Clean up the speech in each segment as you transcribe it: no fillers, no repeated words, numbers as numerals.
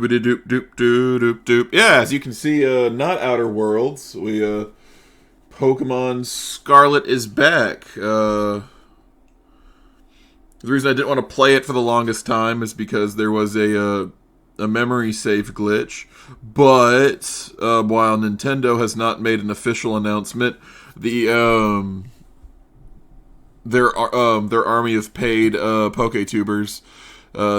Doobity doop doop doop doop doop. Yeah, as you can see, not Outer Worlds. Pokemon Scarlet is back. The reason I didn't want to play it for the longest time is because there was a memory save glitch. But while Nintendo has not made an official announcement, their army of paid PokeTubers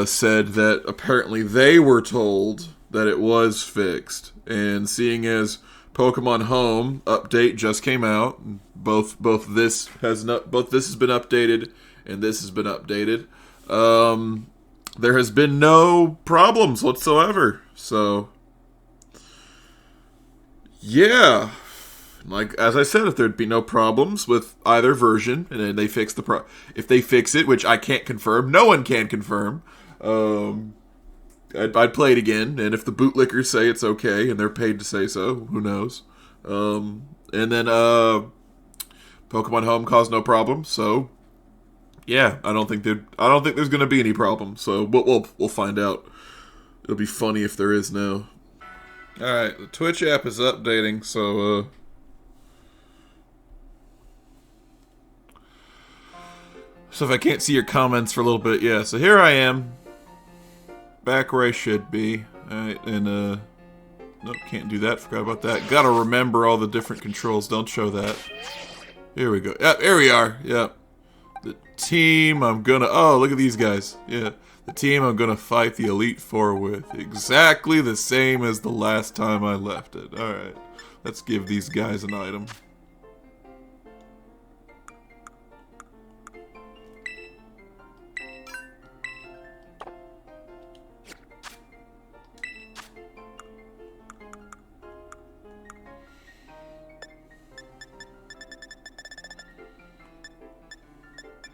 said that apparently they were told that it was fixed, and seeing as Pokemon Home update just came out, both this has been updated and this has been updated. There has been no problems whatsoever. So yeah, like as I said, if there'd be no problems with either version, and then they fix if they fix it, which I can't confirm, no one can confirm, I'd play it again. And if the bootlickers say it's okay, and they're paid to say so, who knows? And then Pokemon Home caused no problem, so yeah, I don't think there's gonna be any problem. So we'll find out. It'll be funny if there is now. All right, the Twitch app is updating, so. So if I can't see your comments for a little bit, yeah. So here I am, back where I should be. All right, and nope, can't do that. Forgot about that. Gotta remember all the different controls. Don't show that. Here we go. Yeah, here we are. Yeah, the team I'm gonna. Oh, look at these guys. Yeah, the team I'm gonna fight the Elite Four with. Exactly the same as the last time I left it. All right, let's give these guys an item.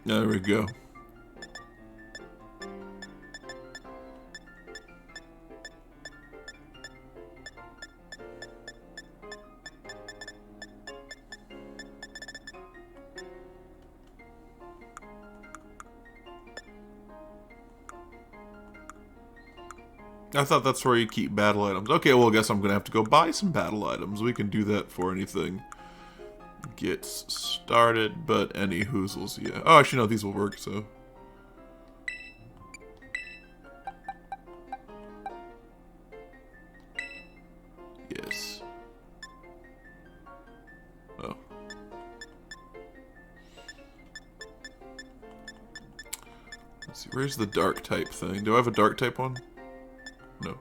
There we go. I thought that's where you keep battle items. Okay, well, I guess I'm going to have to go buy some battle items. We can do that for anything gets started, but any hoozles, yeah. Oh, actually, no, these will work, so. Yes. Oh. Let's see, where's the dark type thing? Do I have a dark type one? No.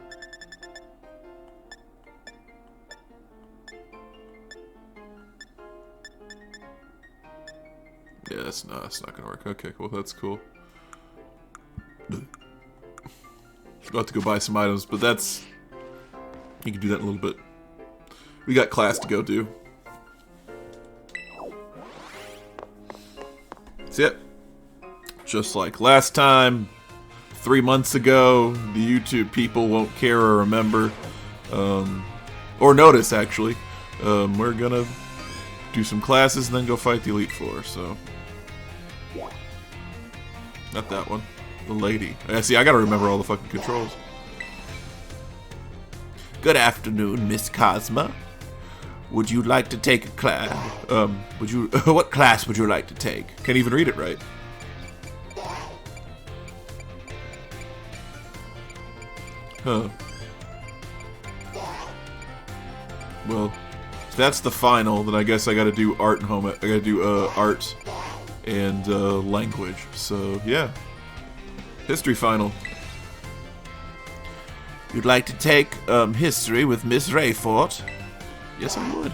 Yeah, that's not gonna work. Okay, cool, that's cool. I'll have to go buy some items, but that's... You can do that in a little bit. We got class to go do. That's it. Just like last time, 3 months ago, the YouTube people won't care or remember, or notice, actually. We're gonna do some classes and then go fight the Elite Four, so... Not that one. The lady. See, I gotta remember all the fucking controls. Good afternoon, Miss Cosma. Would you like to take a class? What class would you like to take? Can't even read it right. Huh. Well, if that's the final, then I guess I gotta do art and home. I gotta do art and language. So yeah, history final. You'd like to take history with Miss Rayfort? Yes, I would.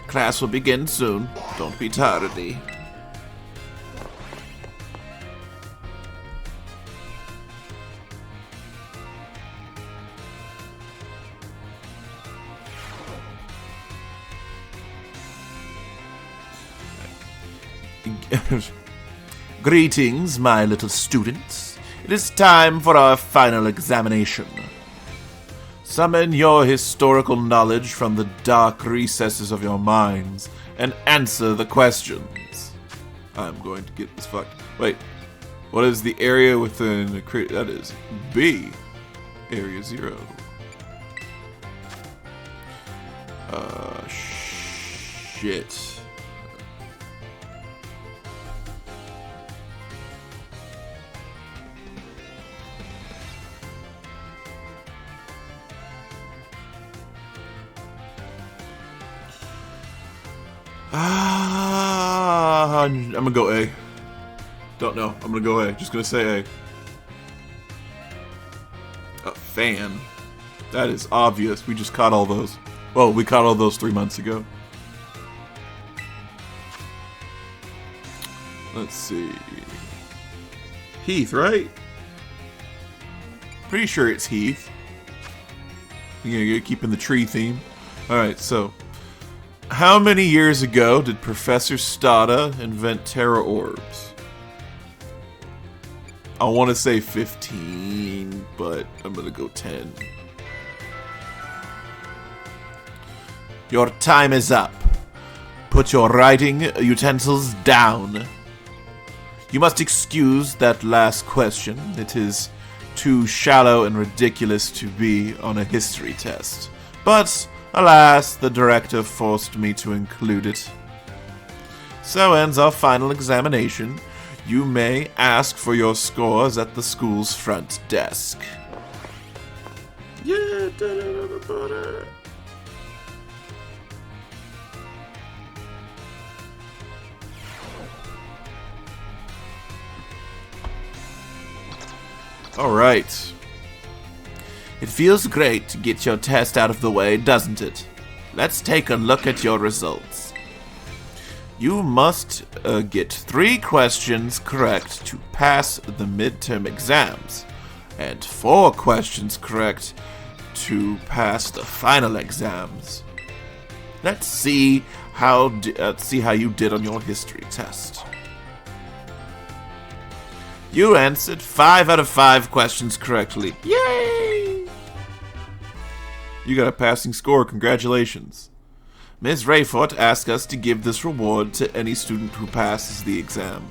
Class will begin soon. Don't be tardy. Greetings, my little students. It is time for our final examination. Summon your historical knowledge from the dark recesses of your minds and answer the questions. I'm going to get this fucked. Wait. What is the area within the crate? That is B. Area 0. Shit. I'm gonna go A. Don't know. I'm gonna go A. Just gonna say A. A fan. That is obvious. We just caught all those. Well, we caught all those 3 months ago. Let's see. Heath, right? Pretty sure it's Heath. You're keeping the tree theme. Alright, so. How many years ago did Professor Stada invent Terra Orbs? I want to say 15, but I'm going to go 10. Your time is up. Put your writing utensils down. You must excuse that last question. It is too shallow and ridiculous to be on a history test. But alas, the director forced me to include it. So ends our final examination. You may ask for your scores at the school's front desk. Yeah, Alright. It feels great to get your test out of the way, doesn't it? Let's take a look at your results. You must get 3 questions correct to pass the midterm exams, and 4 questions correct to pass the final exams. Let's see how you did on your history test. You answered 5 out of 5 questions correctly. Yay! You got a passing score, congratulations. Ms. Rayfort asked us to give this reward to any student who passes the exam.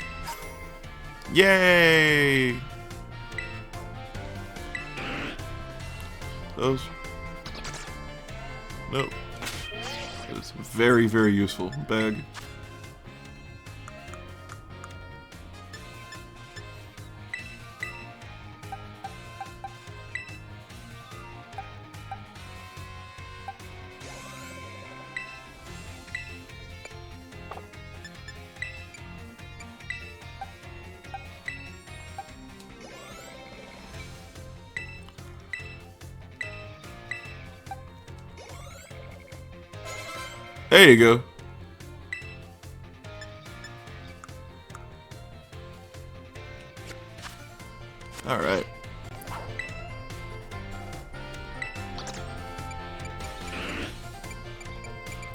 Yay! Those? Nope. That is very, very useful. Bag. There you go. Alright.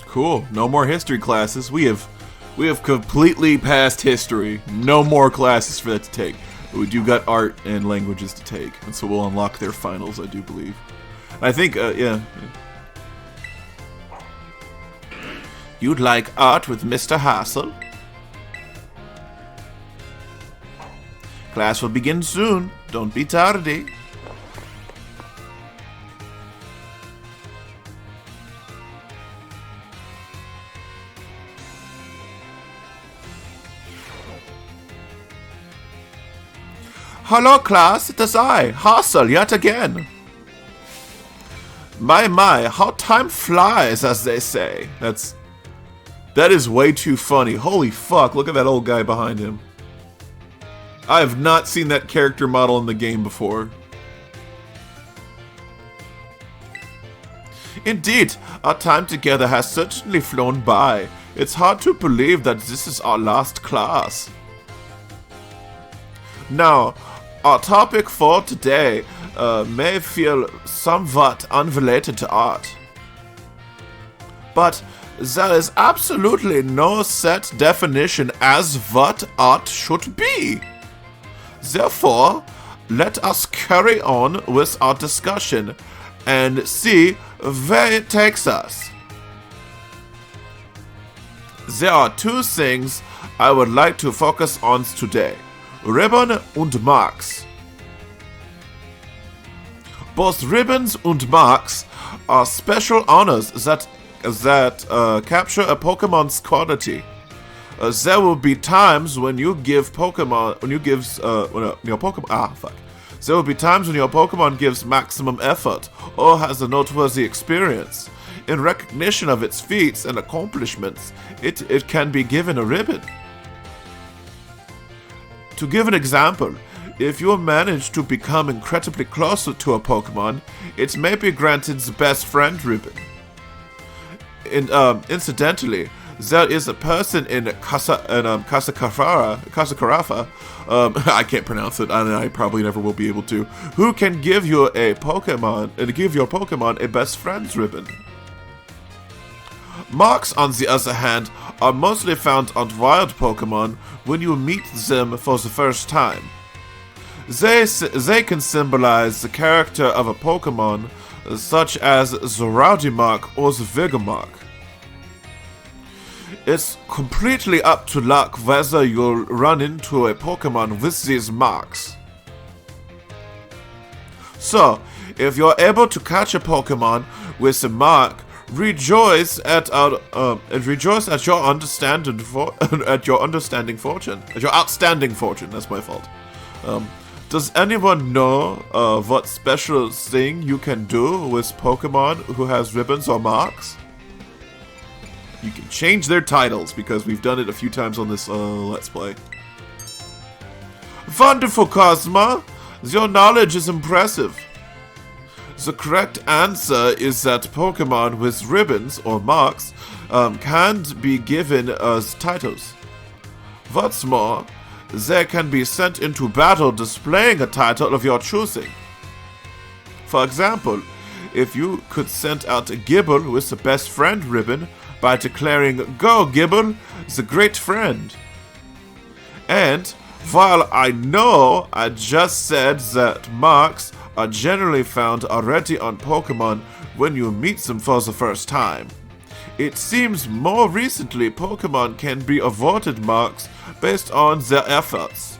Cool. No more history classes. We have completely passed history. No more classes for that to take. But we do got art and languages to take. And so we'll unlock their finals, I do believe. I think, yeah. You'd like art with Mr. Hassel? Class will begin soon. Don't be tardy. Hello, class. It is I, Hassel, yet again. My, how time flies, as they say. That is way too funny. Holy fuck, look at that old guy behind him. I have not seen that character model in the game before. Indeed, our time together has certainly flown by. It's hard to believe that this is our last class. Now, our topic for today may feel somewhat unrelated to art. But there is absolutely no set definition as what art should be. Therefore, let us carry on with our discussion and see where it takes us. There are 2 things I would like to focus on today. Ribbon und Marks. Both ribbons and marks are special honors that capture a Pokemon's quality. There will be times when you give Pokemon There will be times when your Pokemon gives maximum effort or has a noteworthy experience. In recognition of its feats and accomplishments, it can be given a ribbon. To give an example, if you manage to become incredibly closer to a Pokemon, it may be granted the Best Friend ribbon. Incidentally, there is a person in Casacarafa, I can't pronounce it, and I probably never will be able to, who can give you a Pokemon and give your Pokemon a Best Friends ribbon. Marks, on the other hand, are mostly found on wild Pokemon when you meet them for the first time. They can symbolize the character of a Pokemon, such as the Rowdy mark or the Vigor mark. It's completely up to luck whether you'll run into a Pokemon with these marks. So, if you're able to catch a Pokemon with a mark, rejoice at your outstanding fortune. That's my fault. Does anyone know what special thing you can do with Pokemon who has ribbons or marks? You can change their titles because we've done it a few times on this Let's Play. Wonderful, Cosma! Your knowledge is impressive. The correct answer is that Pokemon with ribbons or marks can't be given as titles. What's more, they can be sent into battle displaying a title of your choosing. For example, if you could send out a Gibble with the Best Friend ribbon by declaring, "Go Gibble, the great friend." And while I know I just said that marks are generally found already on Pokemon when you meet them for the first time, it seems more recently Pokemon can be awarded marks based on their efforts.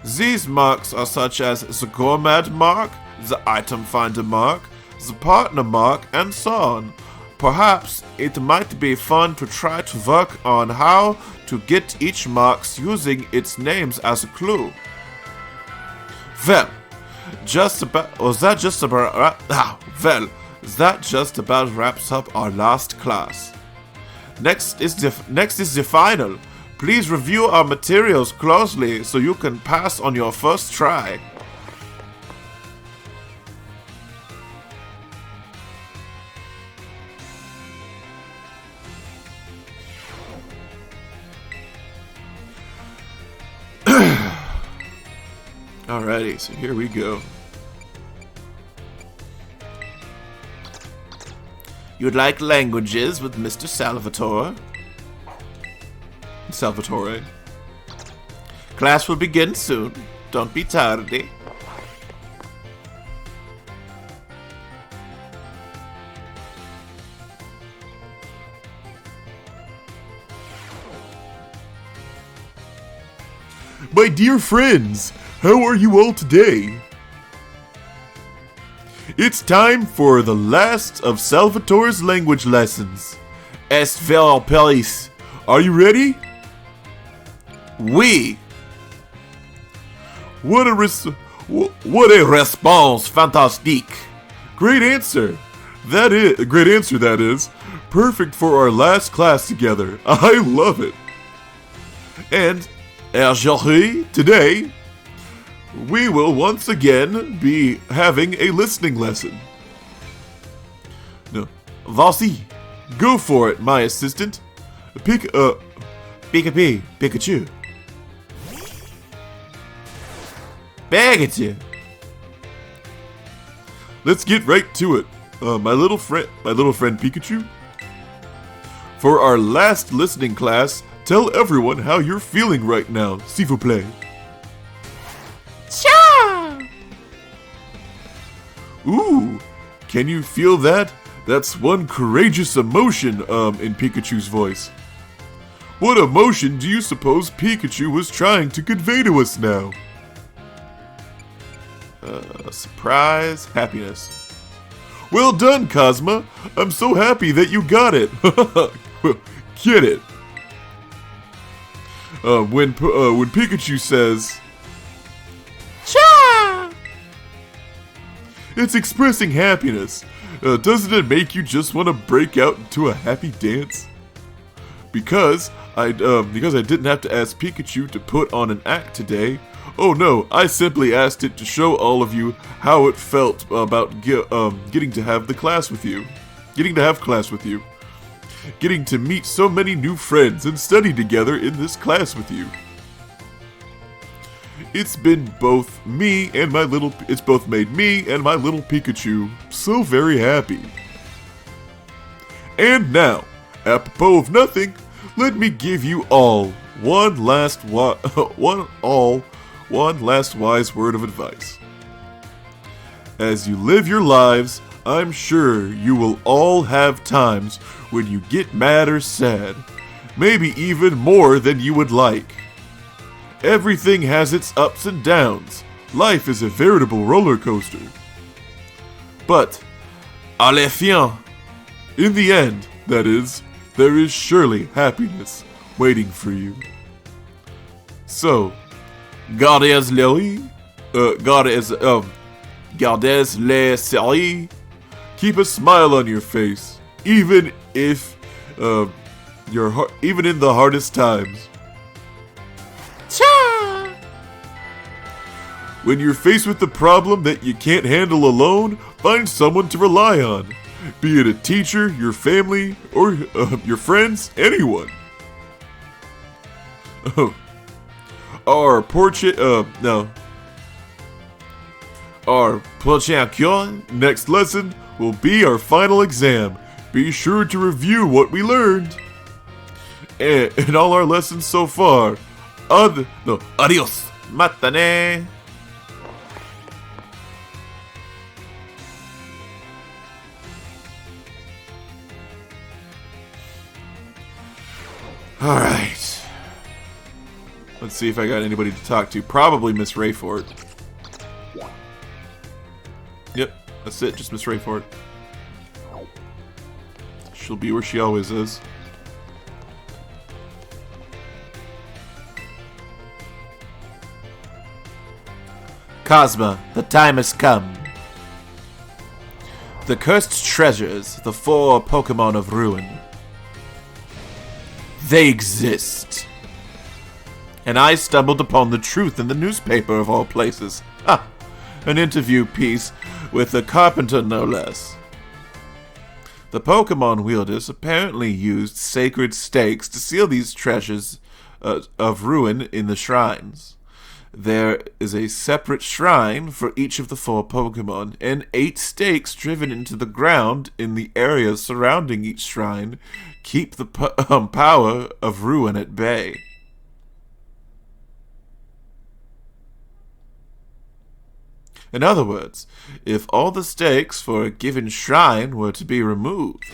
These marks are such as the Gourmet mark, the Item Finder mark, the Partner mark, and so on. Perhaps it might be fun to try to work on how to get each marks using its names as a clue. Well, that just about wraps up our last class. Next is the final. Please review our materials closely so you can pass on your first try. Alrighty, so here we go. You'd like languages with Mr. Salvatore? Class will begin soon. Don't be tardy. My dear friends, how are you all today? It's time for the last of Salvatore's language lessons. Est vel pelis. Are you ready? Oui. What a response fantastique. Great answer. That is. Perfect for our last class together. I love it. And aujourd'hui, today, we will once again be having a listening lesson. No, vas-y. Go for it, my assistant. Pikachu. Pikachu. Let's get right to it. My little friend Pikachu. For our last listening class, tell everyone how you're feeling right now, s'il vous plaît. Cha! Ooh, can you feel that? That's one courageous emotion, in Pikachu's voice. What emotion do you suppose Pikachu was trying to convey to us now? Surprise, happiness. Well done, Cosma. I'm so happy that you got it. Get it. When Pikachu says, Cha! it's expressing happiness. Doesn't it make you just want to break out into a happy dance? Because I didn't have to ask Pikachu to put on an act today. Oh no, I simply asked it to show all of you how it felt about getting to have class with you. Getting to meet so many new friends and study together in this class with you. It's both made me and my little Pikachu so very happy. And now, apropos of nothing, let me give you all one last wise word of advice. As you live your lives, I'm sure you will all have times when you get mad or sad, maybe even more than you would like. Everything has its ups and downs. Life is a veritable roller coaster. But, à la fin, in the end, that is, there is surely happiness waiting for you. So, gardez le sourire. Keep a smile on your face, even in the hardest times. Cha! When you're faced with the problem that you can't handle alone, find someone to rely on. Be it a teacher, your family, or your friends, anyone. Our prochain next lesson will be our final exam. Be sure to review what we learned. And all our lessons so far. Adios. Matane. Alright. Let's see if I got anybody to talk to. Probably Miss Rayfort. Yep, that's it. Just Miss Rayfort. She'll be where she always is. Cosma, the time has come. The cursed treasures, the 4 Pokémon of Ruin. They exist. And I stumbled upon the truth in the newspaper of all places. Ha! An interview piece with a carpenter, no less. The Pokémon wielders apparently used sacred stakes to seal these treasures of ruin in the shrines. There is a separate shrine for each of the 4 Pokémon, and 8 stakes driven into the ground in the areas surrounding each shrine keep the power of ruin at bay. In other words, if all the stakes for a given shrine were to be removed,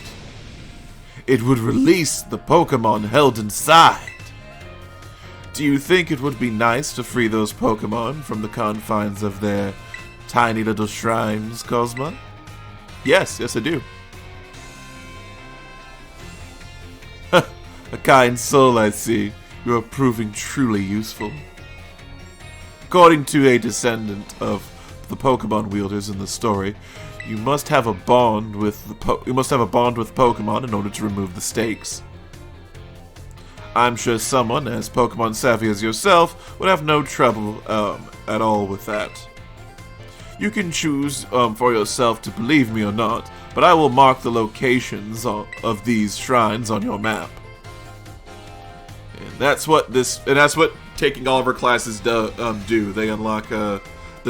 it would release the Pokémon held inside. Do you think it would be nice to free those Pokémon from the confines of their tiny little shrines, Cosma? Yes, I do. A kind soul, I see. You are proving truly useful. According to a descendant of the Pokémon wielders in the story, you must have a bond with Pokémon in order to remove the stakes. I'm sure someone as Pokémon savvy as yourself would have no trouble at all with that. You can choose for yourself to believe me or not, but I will mark the locations of these shrines on your map. And that's what taking all of our classes do. They unlock the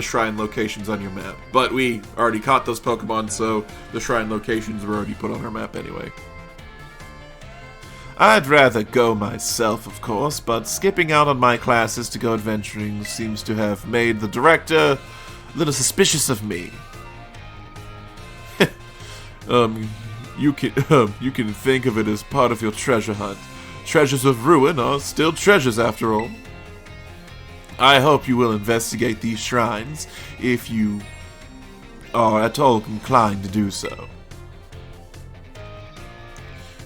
shrine locations on your map. But we already caught those Pokemon, so the shrine locations were already put on our map anyway. I'd rather go myself, of course, but skipping out on my classes to go adventuring seems to have made the director a little suspicious of me. You can think of it as part of your treasure hunt. Treasures of ruin are still treasures after all. I hope you will investigate these shrines if you are at all inclined to do so.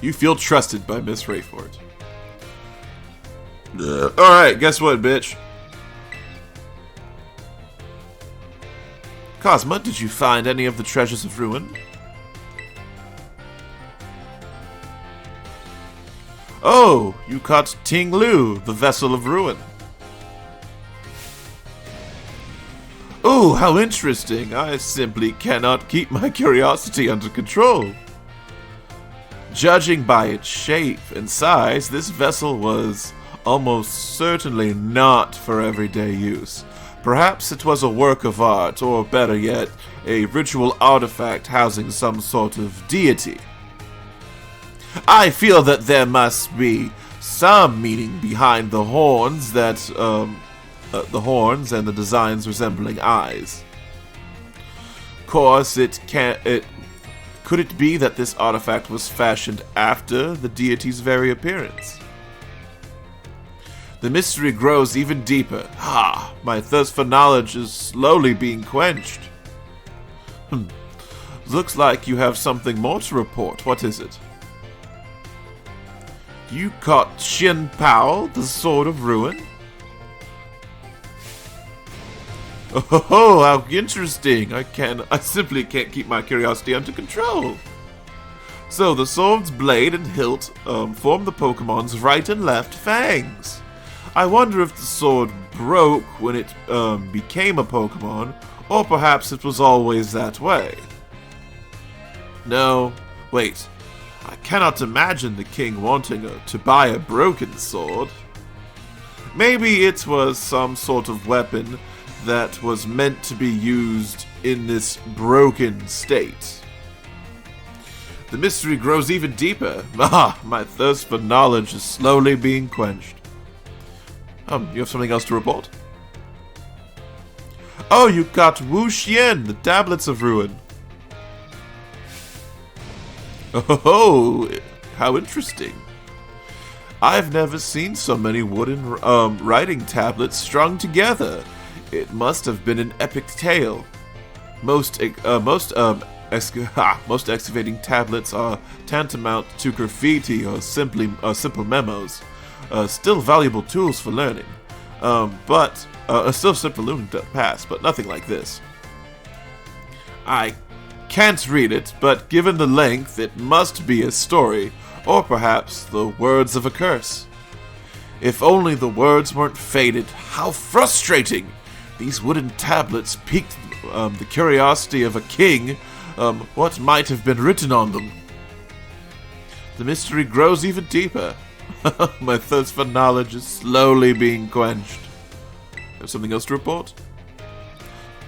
You feel trusted by Miss Rayford. Alright, guess what, bitch? Cosma, did you find any of the treasures of ruin? Oh, you caught Ting Lu, the vessel of ruin. Oh, how interesting. I simply cannot keep my curiosity under control. Judging by its shape and size, this vessel was almost certainly not for everyday use. Perhaps it was a work of art, or better yet, a ritual artifact housing some sort of deity. I feel that there must be some meaning behind the horns that, the horns and the designs resembling eyes. Of course, could it be that this artifact was fashioned after the deity's very appearance? The mystery grows even deeper. My thirst for knowledge is slowly being quenched. Looks like you have something more to report. What is it? You caught Shin Pao, the Sword of Ruin? Oh, how interesting. I simply can't keep my curiosity under control. So the sword's blade and hilt form the Pokemon's right and left fangs. I wonder if the sword broke when it became a Pokemon, or perhaps it was always that way. No, wait. I cannot imagine the king wanting to buy a broken sword. Maybe it was some sort of weapon that was meant to be used in this broken state. The mystery grows even deeper. My thirst for knowledge is slowly being quenched. You have something else to report? Oh, you got Wu Xian, the Tablets of Ruin. Oh, how interesting. I've never seen so many wooden writing tablets strung together. It must have been an epic tale. Most excavating tablets are tantamount to graffiti or simple memos. Still valuable tools for learning, but still simple learning to pass, but nothing like this. I can't read it, but given the length, it must be a story, or perhaps the words of a curse. If only the words weren't faded. How frustrating! These wooden tablets piqued the curiosity of a king. What might have been written on them? The mystery grows even deeper. My thirst for knowledge is slowly being quenched. Have something else to report?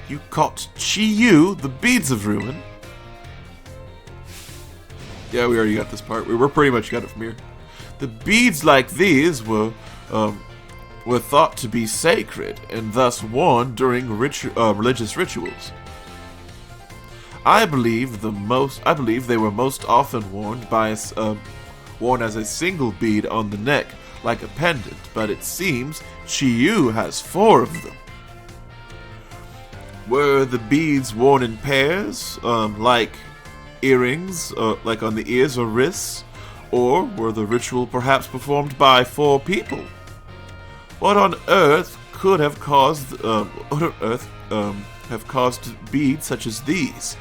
You caught Chi-Yu, the Beads of Ruin? Yeah, we already got this part. We pretty much got it from here. The beads like these were thought to be sacred and thus worn during religious rituals. I believe they were most often worn worn as a single bead on the neck, like a pendant, but it seems Chi-Yu has 4 of them. Were the beads worn in pairs, like earrings, like on the ears or wrists, or were the ritual perhaps performed by 4 people? What on earth could have caused beads such as these,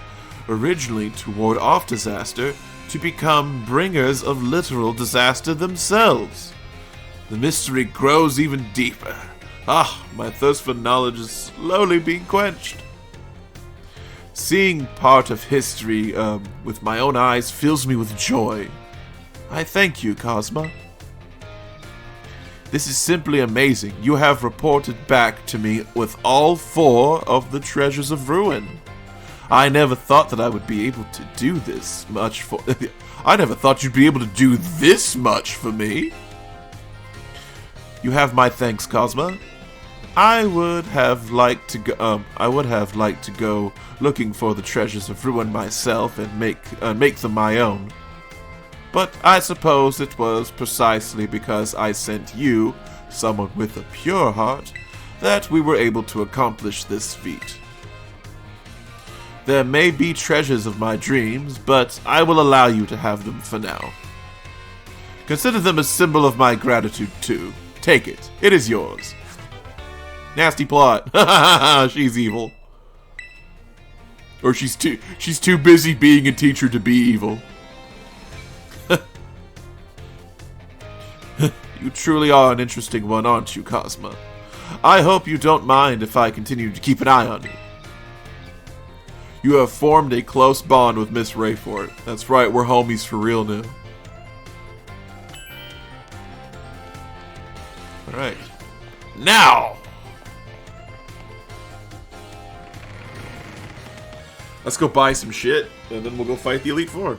originally to ward off disaster, to become bringers of literal disaster themselves? The mystery grows even deeper. My thirst for knowledge is slowly being quenched. Seeing part of history with my own eyes fills me with joy. I thank you, Cosma. This is simply amazing. You have reported back to me with all 4 of the treasures of ruin. I never thought that I would be able to do this much for... I never thought you'd be able to do this much for me. You have my thanks, Cosma. I would have liked to go looking for the treasures of ruin myself and make them my own. But I suppose it was precisely because I sent you, someone with a pure heart, that we were able to accomplish this feat. There may be treasures of my dreams, but I will allow you to have them for now. Consider them a symbol of my gratitude too. Take it. It is yours. Nasty plot. She's evil. Or she's too busy being a teacher to be evil. You truly are an interesting one, aren't you, Cosma? I hope you don't mind if I continue to keep an eye on you. You have formed a close bond with Miss Rayfort. That's right, we're homies for real now. Alright. Now! Let's go buy some shit, and then we'll go fight the Elite Four.